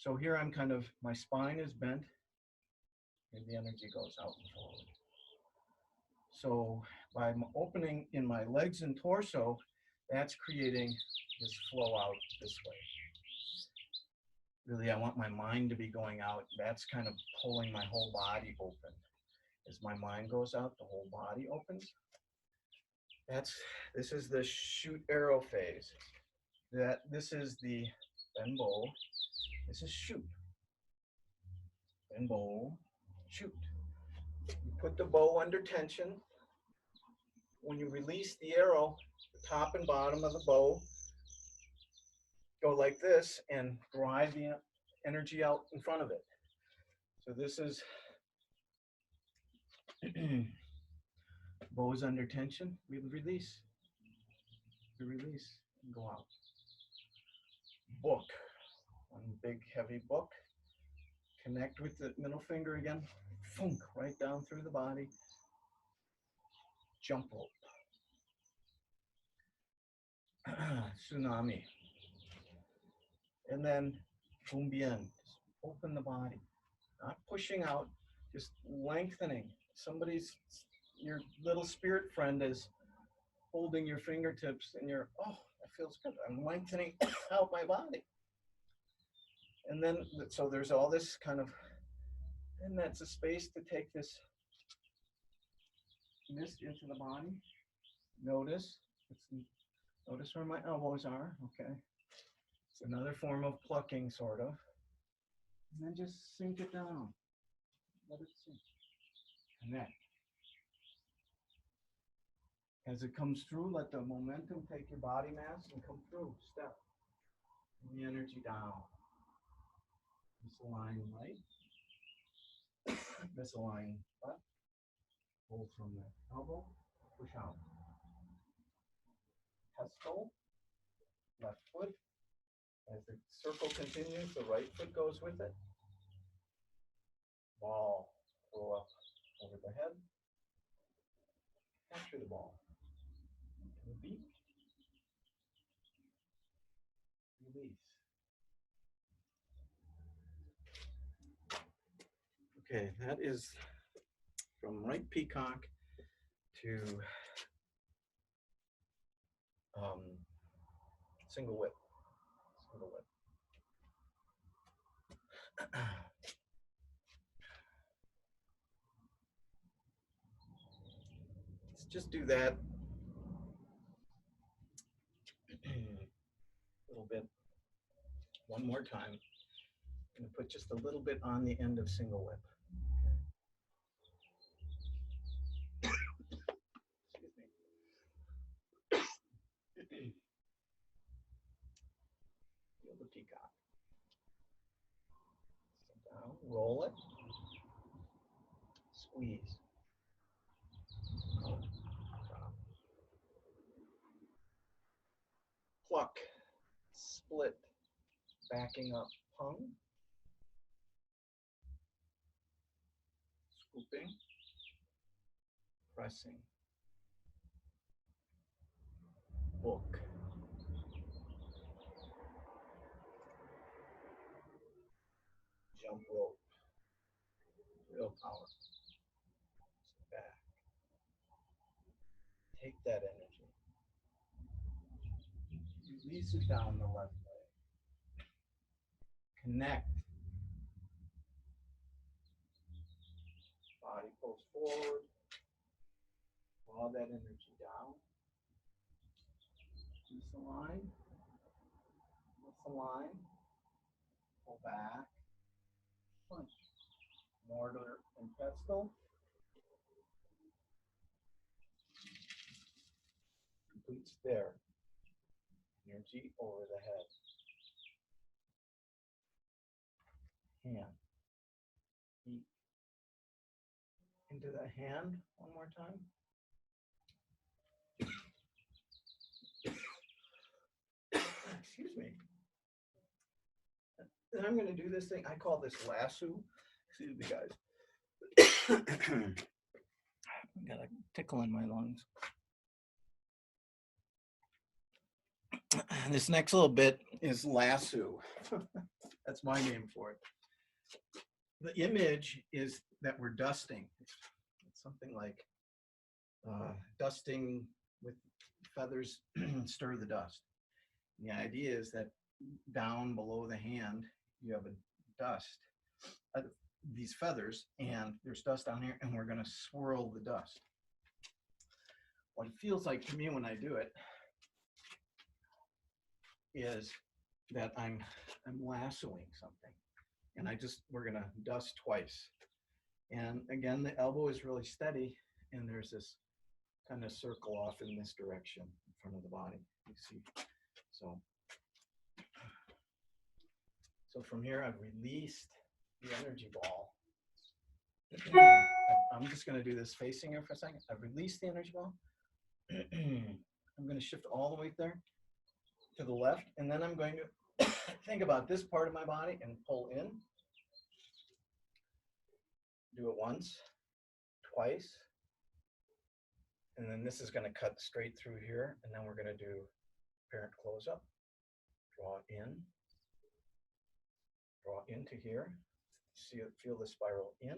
So here I'm kind of, my spine is bent, and the energy goes out and forward. So by opening in my legs and torso, that's creating this flow out this way. Really, I want my mind to be going out. That's kind of pulling my whole body open. As my mind goes out, the whole body opens. This is the shoot arrow phase. This is the bend bow. This is shoot. Bend bow, shoot. You put the bow under tension. When you release the arrow, the top and bottom of the bow go like this and drive the energy out in front of it. So this is bow is under tension. We release. We release and go out. Book. One big heavy book. Connect with the middle finger again. Funk right down through the body. Jump rope. Tsunami. And then Bumbien. Open the body. Not pushing out, just lengthening. Your little spirit friend is holding your fingertips and you're, oh, that feels good. I'm lengthening out my body. And then, so there's all this kind of, and that's a space to take this mist into the body. Notice where my elbows are, okay? It's another form of plucking, sort of. And then just sink it down. Let it sink. Connect. As it comes through, let the momentum take your body mass and come through. Step. Bring the energy down. Misalign right. Misalign left. Pull from the elbow. Push out. Pestle. Left foot. As the circle continues, the right foot goes with it. Ball. Roll up over the head. Capture the ball. The beak. Release. Okay, that is from right peacock to single whip. Single whip. Let's just do that a little bit one more time. I'm going to put just a little bit on the end of single whip. Excuse me. peacock. Sit down, roll it, squeeze. Out, drop. Pluck, split, backing up, pung, scooping, pressing, hook, jump rope, real power, back, take that energy, release it down the left leg, connect, body pulls forward, draw that energy down, misalign, misalign, pull back, punch, mortar and pestle, completes there, energy over the head, hand, feet, into the hand one more time. Excuse me. And I'm going to do this thing. I call this lasso. Excuse me, guys. Got a tickle in my lungs. This next little bit is lasso. That's my name for it. The image is that we're dusting. It's something like dusting with feathers, stir the dust. And the idea is that down below the hand, you have a dust, these feathers, and there's dust down here, and we're going to swirl the dust. What it feels like to me when I do it is that I'm lassoing something, and we're going to dust twice. And again, the elbow is really steady, and there's this kind of circle off in this direction in front of the body. You see, so from here, I've released the energy ball. I'm just going to do this facing here for a second. I've released the energy ball. I'm going to shift all the way there to the left, and then I'm going to think about this part of my body and pull in. Do it once, twice, and then this is going to cut straight through here, and then we're going to do parent close up, draw into here, feel the spiral in,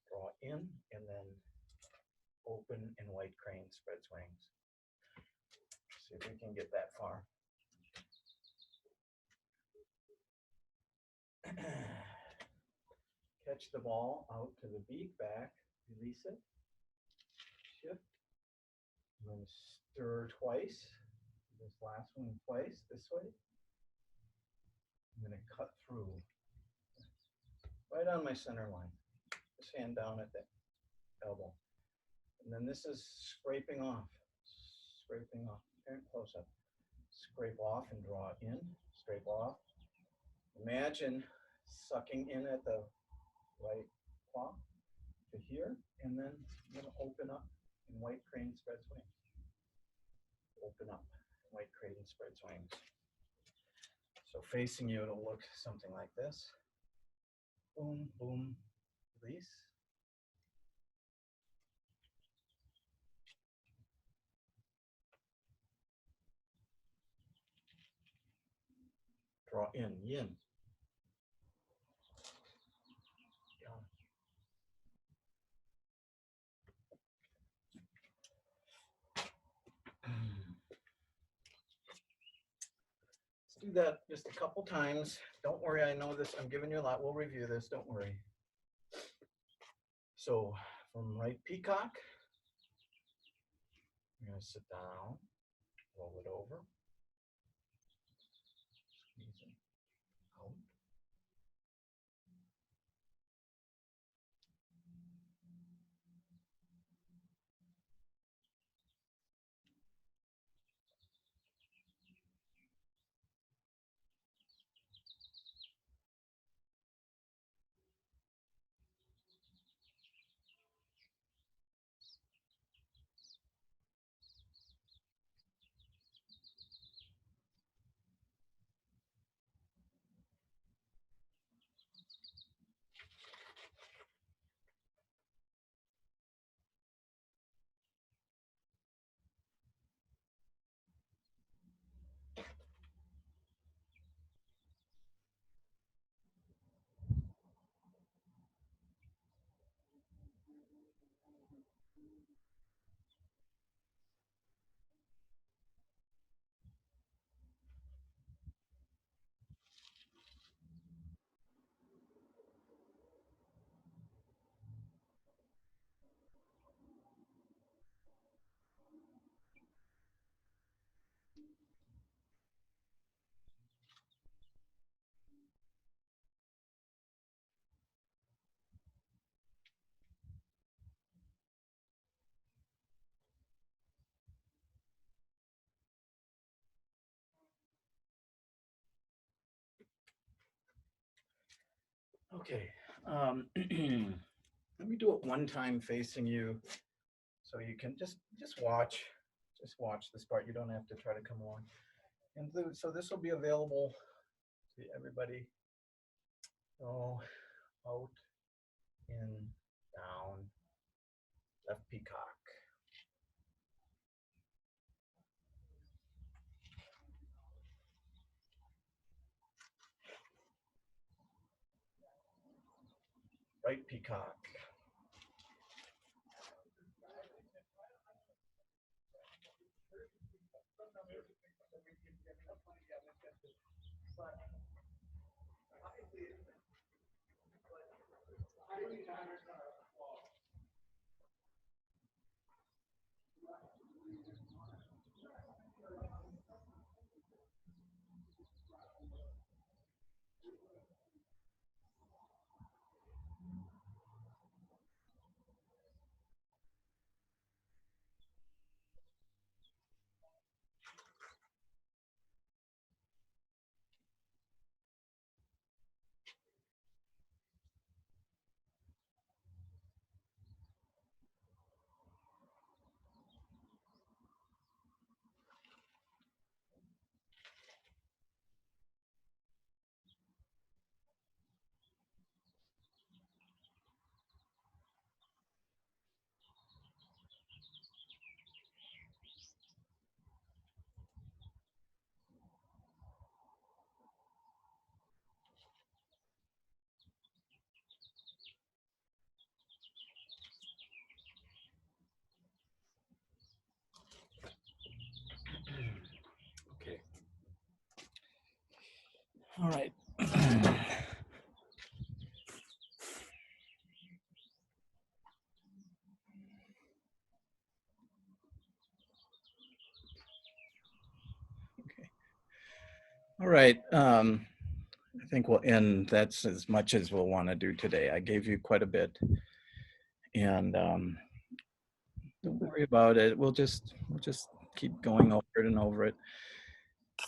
draw in, and then open and white crane spreads wings. See if we can get that far. Catch the ball out to the beak, back, release it, shift, and then stir twice, this last one twice, this way. I'm going to cut through, right on my center line, this hand down at the elbow. And then this is scraping off, parent close up. Scrape off and draw in, scrape off. Imagine sucking in at the right claw to here, and then I'm going to open up and white crane spreads wings. Open up, white crane spreads wings. So facing you, it'll look something like this. Boom, boom, release. Draw in, yin. Let's do that just a couple times. Don't worry, I know this, I'm giving you a lot. We'll review this, don't worry. So from right peacock, I'm going to sit down, roll it over, squeeze it out. Okay. Let me do it one time facing you, so you can just watch this part. You don't have to try to come along. And so this will be available to everybody. So out, in, down, left peacock. Right peacock. Okay. All right. Okay. All right. I think we'll end. That's as much as we'll want to do today. I gave you quite a bit, and don't worry about it. We'll just keep going over it and over it.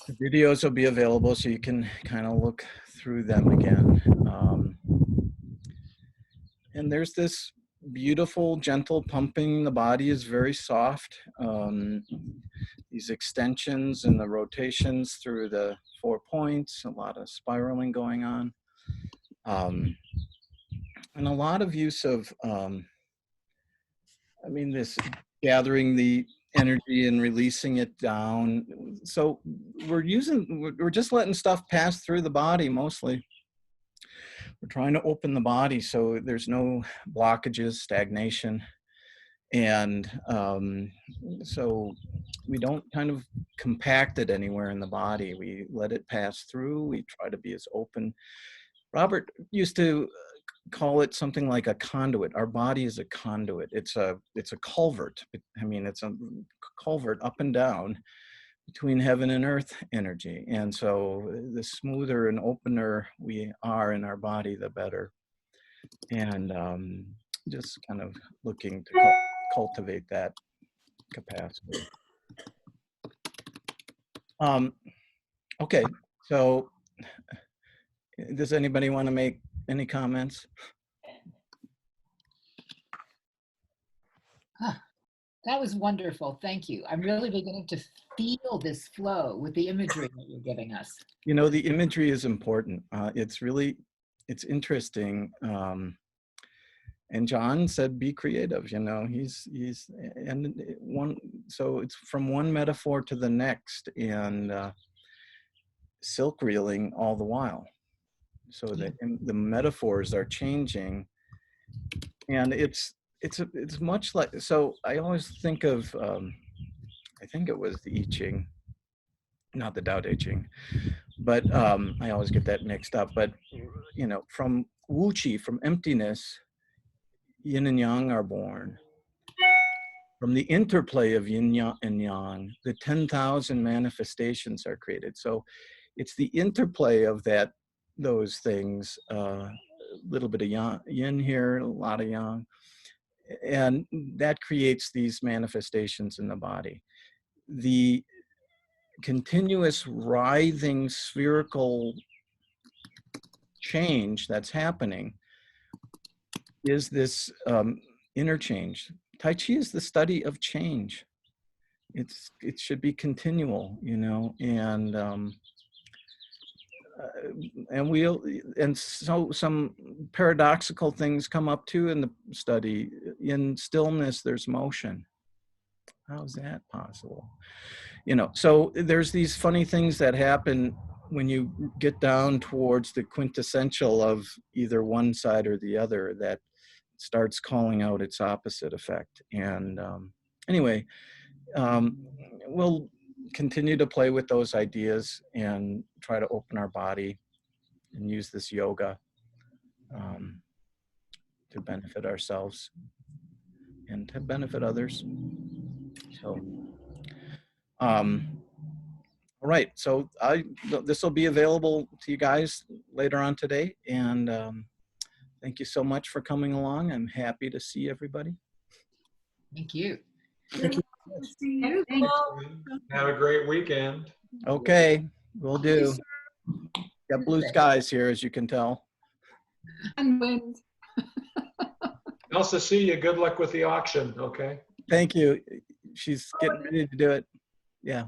The videos will be available, so you can kind of look through them again. And there's this beautiful, gentle pumping. The body is very soft. These extensions and the rotations through the 4 points, a lot of spiraling going on. And a lot of use of, this gathering the energy and releasing it down. So we're just letting stuff pass through the body mostly. We're trying to open the body so there's no blockages, stagnation. And so we don't kind of compact it anywhere in the body. We let it pass through. We try to be as open. Robert used to call it something like a conduit. Our body is a conduit. It's a culvert. It's a culvert up and down between heaven and earth energy. And so the smoother and opener we are in our body, the better. And just kind of looking to cultivate that capacity. Okay, so does anybody want to make any comments? That was wonderful. Thank you. I'm really beginning to feel this flow with the imagery that you're giving us. You know, the imagery is important. It's interesting. And John said, be creative, so it's from one metaphor to the next, and silk reeling all the while. So that the metaphors are changing, and it's much like, so I always think of, I think it was the I Ching, not the Tao Te Ching, but I always get that mixed up. But, from Wu Chi, from emptiness, yin and yang are born. From the interplay of yin and yang, the 10,000 manifestations are created. So it's the interplay of those things, a little bit of yin here, a lot of yang, and that creates these manifestations in the body. The continuous writhing spherical change that's happening is this interchange. Tai Chi is the study of change. It should be continual, you know, and so some paradoxical things come up too in the study. In stillness, there's motion. How's that possible? You know, so there's these funny things that happen when you get down towards the quintessential of either one side or the other that starts calling out its opposite effect. And anyway, we'll continue to play with those ideas and try to open our body and use this yoga to benefit ourselves and to benefit others. So, all right. So this will be available to you guys later on today. And thank you so much for coming along. I'm happy to see everybody. Thank you. Thank you. See you. Thanks. Have a great weekend. Okay, will do. Got blue skies here, as you can tell. And wind. Elsa, see you. Good luck with the auction. Okay. Thank you. She's getting ready to do it. Yeah.